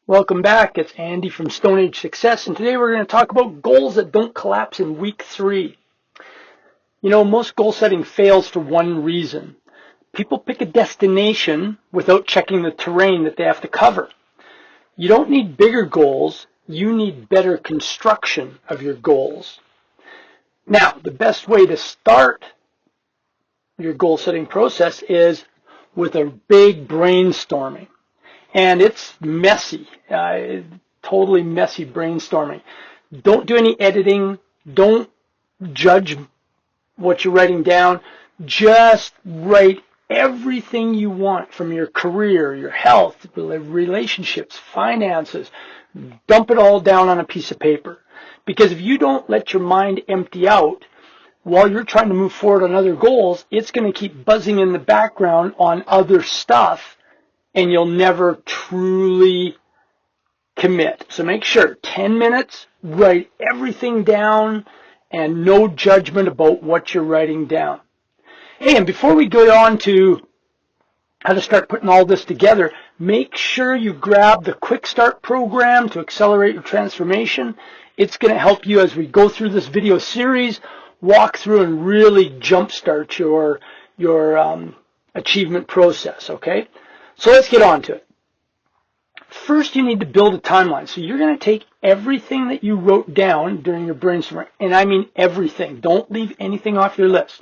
Welcome back. It's Andy from Stone Age Success, and today we're going to talk about goals that don't collapse in week 3. You know, most goal setting fails for one reason. People pick a destination without checking the terrain that they have to cover. You don't need bigger goals. You need better construction of your goals. Now, the best way to start your goal setting process is with a big brainstorming. And it's messy, totally messy brainstorming. Don't do any editing. Don't judge what you're writing down. Just write everything you want from your career, your health, relationships, finances. Dump it all down on a piece of paper. Because if you don't let your mind empty out while you're trying to move forward on other goals, it's going to keep buzzing in the background on other stuff, and you'll never truly commit. So make sure, 10 minutes, write everything down, and no judgment about what you're writing down. Hey, and before we go on to how to start putting all this together, make sure you grab the Quick Start program to accelerate your transformation. It's going to help you as we go through this video series, walk through and really jumpstart your achievement process, okay? So let's get on to it. First, you need to build a timeline. So you're going to take everything that you wrote down during your brainstorming, and I mean everything. Don't leave anything off your list.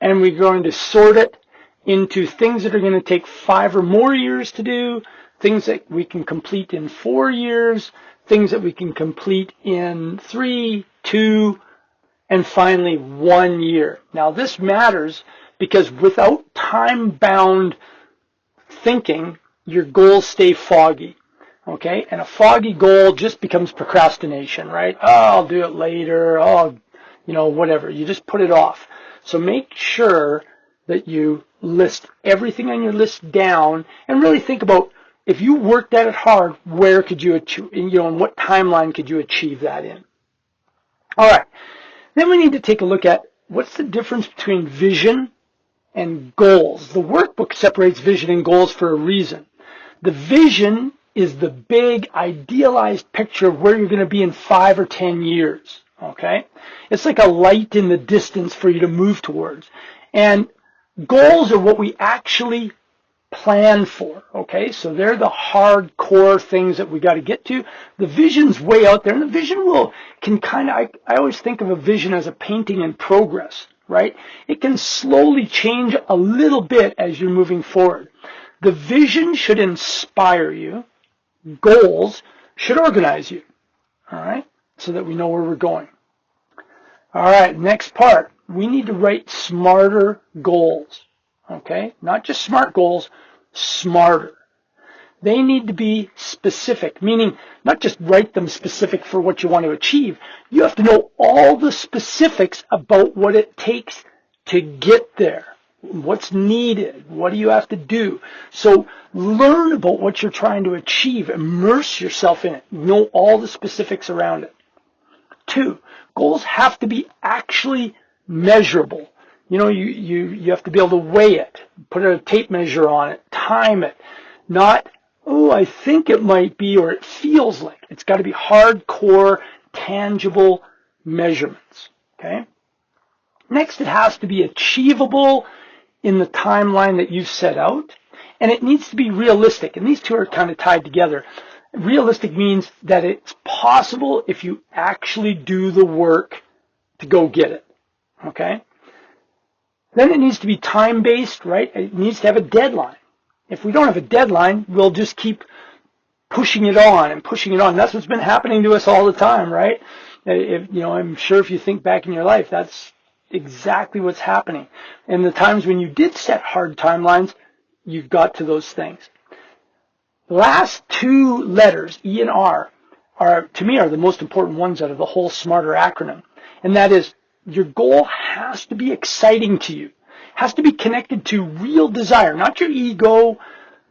And we're going to sort it into things that are going to take 5 or more years to do, things that we can complete in 4 years, things that we can complete in 3, 2, and finally 1 year. Now this matters because without time-bound thinking, your goals stay foggy, okay? And a foggy goal just becomes procrastination, right? Oh, I'll do it later. Oh, whatever. You just put it off. So make sure that you list everything on your list down and really think about, if you worked at it hard, where could you achieve, and what timeline could you achieve that in? All right. Then we need to take a look at what's the difference between vision and goals. The workbook separates vision and goals for a reason. The vision is the big idealized picture of where you're going to be in 5 or 10 years. Okay? It's like a light in the distance for you to move towards. And goals are what we actually plan for. Okay? So they're the hardcore things that we got to get to. The vision's way out there, and the vision I always think of a vision as a painting in progress. Right? It can slowly change a little bit as you're moving forward. The vision should inspire you. Goals should organize you. All right? So that we know where we're going. All right, next part. We need to write smarter goals. Okay? Not just smart goals, smarter. They need to be specific, meaning not just write them specific for what you want to achieve. You have to know all the specifics about what it takes to get there. What's needed? What do you have to do? So learn about what you're trying to achieve. Immerse yourself in it. Know all the specifics around it. 2, goals have to be actually measurable. You have to be able to weigh it, put a tape measure on it, time it. Not, oh, I think it might be, or it feels like. It's got to be hardcore, tangible measurements. Okay? Next, it has to be achievable in the timeline that you've set out, and it needs to be realistic. And these two are kind of tied together. Realistic means that it's possible if you actually do the work to go get it. Okay? Then it needs to be time-based, right? It needs to have a deadline. If we don't have a deadline, we'll just keep pushing it on and pushing it on. That's what's been happening to us all the time, right? I'm sure if you think back in your life, that's exactly what's happening. And the times when you did set hard timelines, you got to those things. The last 2 letters, E and R, to me are the most important ones out of the whole SMARTER acronym. And that is, your goal has to be exciting to you. Has to be connected to real desire, not your ego,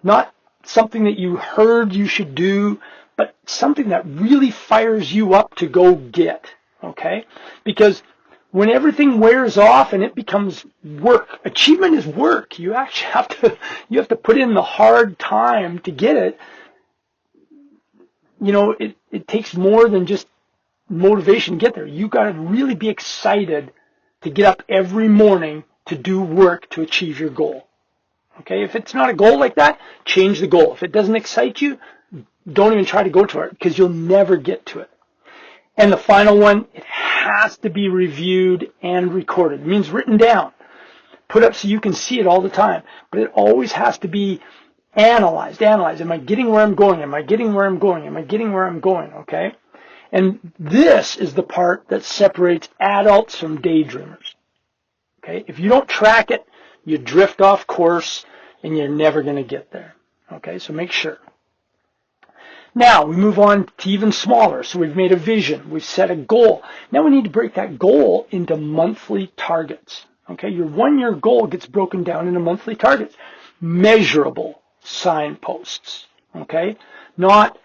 not something that you heard you should do, but something that really fires you up to go get, okay? Because when everything wears off and it becomes work, achievement is work. You actually have to put in the hard time to get it. it takes more than just motivation to get there. You got to really be excited to get up every morning to do work to achieve your goal. Okay, if it's not a goal like that, change the goal. If it doesn't excite you, don't even try to go to it because you'll never get to it. And the final one, it has to be reviewed and recorded. It means written down, put up so you can see it all the time. But it always has to be analyzed. Am I getting where I'm going? Am I getting where I'm going? Am I getting where I'm going? Okay? And this is the part that separates adults from daydreamers. Okay? If you don't track it, you drift off course and you're never going to get there. Okay? So make sure. Now we move on to even smaller. So we've made a vision. We've set a goal. Now we need to break that goal into monthly targets. Okay? Your 1-year goal gets broken down into monthly targets. Measurable signposts. Okay? Not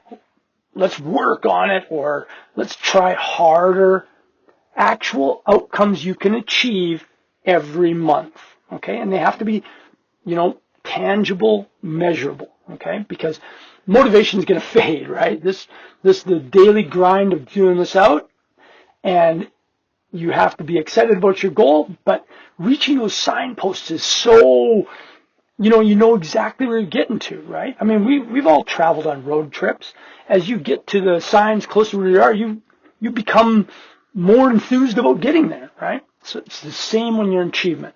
let's work on it or let's try harder. Actual outcomes you can achieve every month. Okay? And they have to be, tangible, measurable. Okay? Because motivation is going to fade, right? This the daily grind of doing this out, and you have to be excited about your goal, but reaching those signposts is so, you know exactly where you're getting to, right? I mean, we've all traveled on road trips. As you get to the signs closer to where you are, you become more enthused about getting there, right? So it's the same when you're in achievement.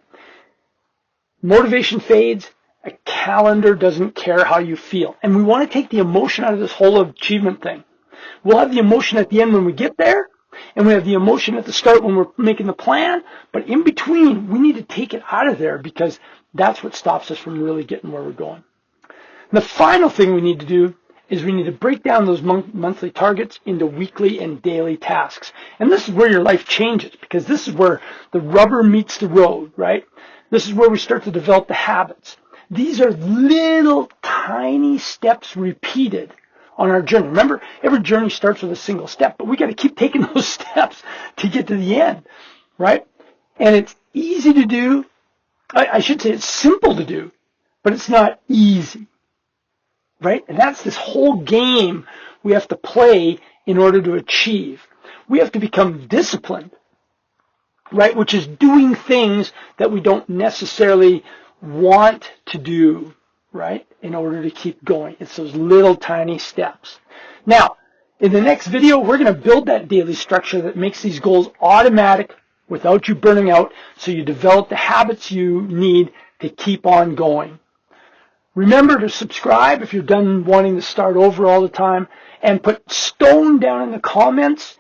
Motivation fades. A calendar doesn't care how you feel. And we want to take the emotion out of this whole achievement thing. We'll have the emotion at the end when we get there, and we have the emotion at the start when we're making the plan, but in between, we need to take it out of there because that's what stops us from really getting where we're going. And the final thing we need to do is we need to break down those monthly targets into weekly and daily tasks. And this is where your life changes because this is where the rubber meets the road, right? This is where we start to develop the habits. These are little tiny steps repeated on our journey. Remember, every journey starts with a single step, but we got to keep taking those steps to get to the end, right? And it's easy to do. I should say it's simple to do, but it's not easy, right? And that's this whole game we have to play in order to achieve. We have to become disciplined, right? Which is doing things that we don't necessarily want to do, right, in order to keep going. It's those little tiny steps. Now, in the next video, we're going to build that daily structure that makes these goals automatic without you burning out, so you develop the habits you need to keep on going. Remember to subscribe if you're done wanting to start over all the time, and put stone down in the comments